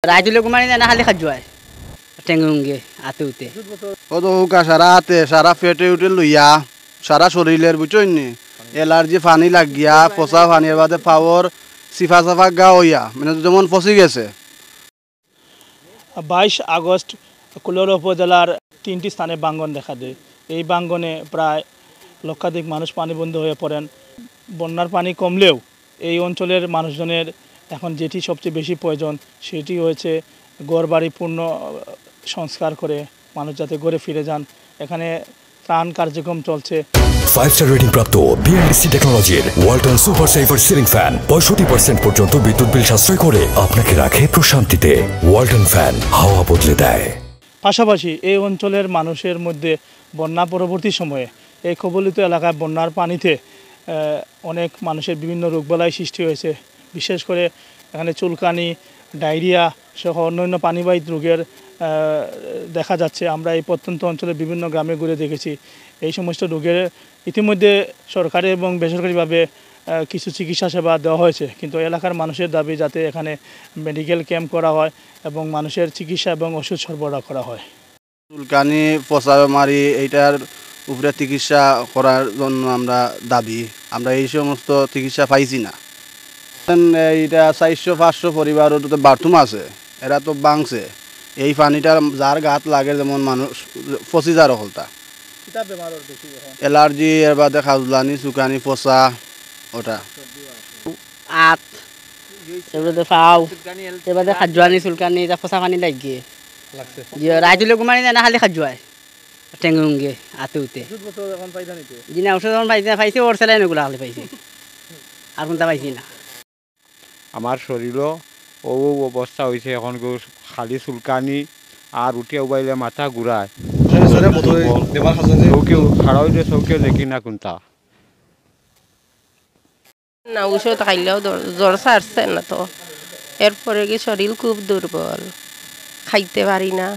রাইতুলে কুমারী না খালি খাজুয়ায় টেঙ্গুঙ্গে আতে উতে ও তো হুকা সারা হাতে সারা পেটে উঠে লইয়া সারা শরীরের বুঝছনি এলার্জি পানি লাগিয়া পচা পানির বাদে পাওয়ার সিফা সাফা গা হইয়া মানে যেমন ফসি গেছে। 22 আগস্ট কুলোর উপজেলার 3টি স্থানে ভাঙ্গন দেখা দেয়। এই ভাঙ্গনে প্রায় লক্ষাধিক মানুষ পানিবন্ধ হয়ে পড়েন। বন্যার পানি কমলেও এই অঞ্চলের মানুষজনের এখন যেটি সবচেয়ে বেশি প্রয়োজন সেটি হয়েছে ঘরবাড়ি পূর্ণ সংস্কার করে মানুষ যাতে ঘরে ফিরে যান। এখানে ত্রাণ কার্যক্রম চলছে। 5-star রেটিং প্রাপ্ত বিএলডিসি টেকনোলজির Walton super saver ceiling fan 65% পর্যন্ত বিদ্যুৎ বিল সাশ্রয় করে আপনাকে রাখে প্রশান্তিতে। ওয়ালটন ফ্যান হাওয়া বদলে দেয়। পাশাপাশি এই অঞ্চলের মানুষের মধ্যে বন্যা পরবর্তী সময়ে এই কবলিত এলাকায় বন্যার পানিতে অনেক মানুষের বিভিন্ন রোগবালাই সৃষ্টি হয়েছে। বিশেষ করে এখানে চুলকানি, ডায়রিয়া সহ অন্যান্য পানিবাহিত রোগের দেখা যাচ্ছে। আমরা এই প্রত্যন্ত অঞ্চলে বিভিন্ন গ্রামে ঘুরে দেখেছি। এই সমস্ত রোগের ইতিমধ্যে সরকারি এবং বেসরকারিভাবে কিছু চিকিৎসা সেবা দেওয়া হয়েছে, কিন্তু এলাকার মানুষের দাবি যাতে এখানে মেডিকেল ক্যাম্প করা হয় এবং মানুষের চিকিৎসা এবং ওষুধ সরবরাহ করা হয়। চুলকানি পচা বেমারি এইটার উপরে চিকিৎসা করার জন্য আমরা এই সমস্ত চিকিৎসা পাইছি না। এইটা 400-500 পরিবারের বাথরুম আছে, এরা তো বাংছে। এই পানিটা যার গাত লাগে যেমন মানুষ ফসি যার হলতা এলার্জি এর বাদে খাজলানি চুকানি পচা ওটা আত এবারে ফাও এবারে খাজুয়ানি চুলকানি পচা পানি লাগিয়ে রাইতুলে কুমারী না খালি খাজুয়ায় টেঙ্গুঙ্গে আতে উতে যিনি ওষুধ যখন পাইছে ওর সেলাই এগুলো খালি পাইছে আর কোনটা পাইছি না। আমার শরীরও ও অবস্থা হয়েছে এখন খালি চুলকানি আর উঠিয়া উবাইলে মাথা ঘুরায় চৌকেও খাড়া হইলে চৌকেও দেখি না কোনটা না ওষুধ খাইলেও জ্বর ছাড়ছে না তো, এরপরে কি শরীর খুব দুর্বল, খাইতে পারি না।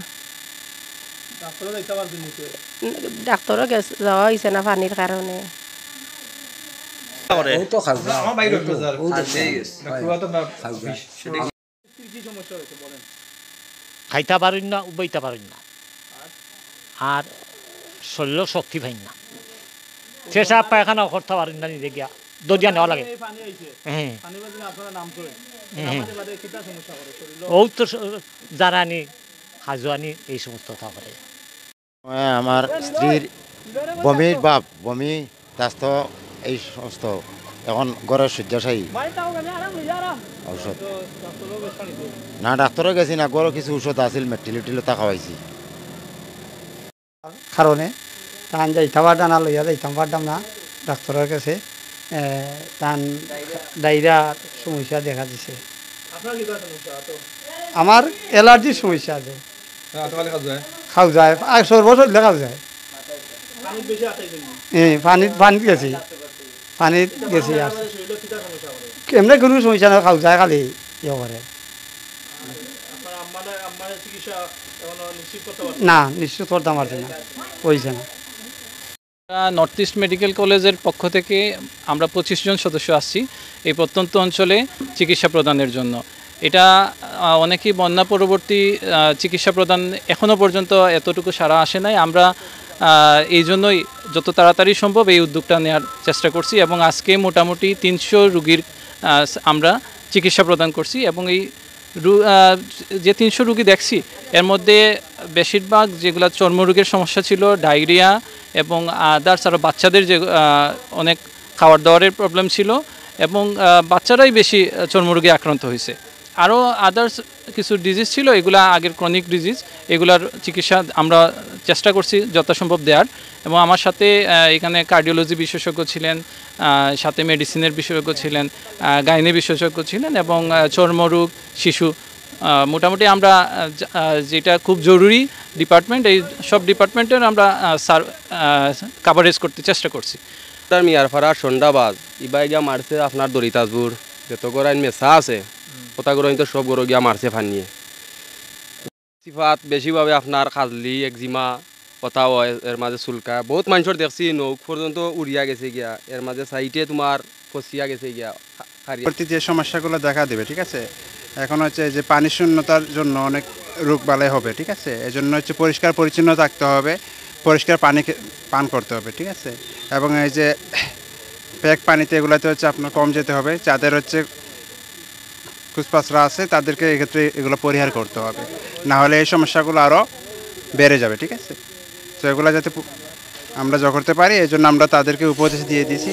ডাক্তারও যাওয়া হয়েছে না পানির কারণে। খাইতে পারেন না, উবাইতে পারেন না, আর শরীর শক্তি পাই না, শেষা পায়খানা করতে পারেন না, নিজে গিয়া দরিয়া নেওয়া লাগে। ও তো যারা আনি হাজুয়ানি এই সমস্ত করে। আমার স্ত্রীর বমির বাপ বমি স্বাস্থ্য এই সমস্ত এখন ঘরের শয্যাশায়ী ঔষধ না ডাক্তারও গেছি না, গরো কিছু ওষুধ আছিল মেট্রিলিটিলো তা খাওয়াইছি কারণে তান যাইতাম পারতাম না, লইয়া যাইতাম পারতাম না ডাক্তারের কাছে। তান ডায়রিয়ার সমস্যা দেখা দিছে। আমার অ্যালার্জির সমস্যা আছে, খাও যায় সর্বশরীর খাও যায়। পানিত গেছি আর এমনি কোনো সমস্যা না, খাও যায় খালি ইয়ে করে না, নিশ্চিত করতাম পারছি না, হয়েছে না। নর্থ ইস্ট মেডিকেল কলেজের পক্ষ থেকে আমরা 25 জন সদস্য আসছি এই প্রত্যন্ত অঞ্চলে চিকিৎসা প্রদানের জন্য। এটা অনেকেই বন্যা পরবর্তী চিকিৎসা প্রদান এখনও পর্যন্ত এতটুকু সাড়া আসে নাই। আমরা এই জন্যই যত তাড়াতাড়ি সম্ভব এই উদ্যোগটা নেওয়ার চেষ্টা করছি এবং আজকে মোটামুটি 300 রুগীর আমরা চিকিৎসা প্রদান করছি এবং এই যে 300 রুগী দেখছি এর মধ্যে বেশিরভাগ যেগুলো চর্মরোগের সমস্যা ছিল, ডায়রিয়া এবং আদার্স আরও বাচ্চাদের যে অনেক খাওয়ার দাওয়ারের প্রবলেম ছিল এবং বাচ্চারাই বেশি চর্মরোগে আক্রান্ত হয়েছে। আরও আদার্স কিছু ডিজিজ ছিল, এগুলা আগের ক্রনিক ডিজিজ, এগুলার চিকিৎসা আমরা চেষ্টা করছি যথাসম্ভব দেওয়ার। এবং আমার সাথে এখানে কার্ডিওলজি বিশেষজ্ঞ ছিলেন, সাথে মেডিসিনের বিশেষজ্ঞ ছিলেন, গাইনি বিশেষজ্ঞ ছিলেন এবং চর্মরোগ, শিশু, মোটামুটি আমরা যেটা খুব জরুরি ডিপার্টমেন্ট এই সব ডিপার্টমেন্টের আমরা কাভারেজ করতে চেষ্টা করছি। মিয়ারপাড়া সন্ধ্যাবাজ ইবাই গিয়া মারছে আপনার দরিতাজপুর যত গড়াইন মেসা আছে কথা গড়াইন তো সব গড় গিয়া মারছে ফানিয়ে সিফাত বেশিভাবে আপনার খাজলি একজিমা কথা হয়, এর মাঝে চুলকা বহুত মানুষের দেখছি নৌক পর্যন্ত উড়িয়া গেছে গিয়া, এর মাঝে সাইটে তোমার ফসিয়া গেছে গিয়া। যে সমস্যাগুলো দেখা দেবে, ঠিক আছে, এখন হচ্ছে যে পানি শূন্যতার জন্য অনেক রোগ বালাই হবে, ঠিক আছে। এজন্য হচ্ছে পরিষ্কার পরিচ্ছন্ন থাকতে হবে, পরিষ্কার পানি পান করতে হবে, ঠিক আছে। এবং এই যে প্যাক পানিতে এগুলোতে হচ্ছে আপনার কম যেতে হবে, যাদের হচ্ছে কুচপাচরা আছে তাদেরকে এক্ষেত্রে এগুলো পরিহার করতে হবে, না হলে এই সমস্যাগুলো আরও বেড়ে যাবে, ঠিক আছে। তো এগুলো যাতে আমরা করতে পারি এই জন্য আমরা তাদেরকে উপদেশ দিয়ে দিয়েছি।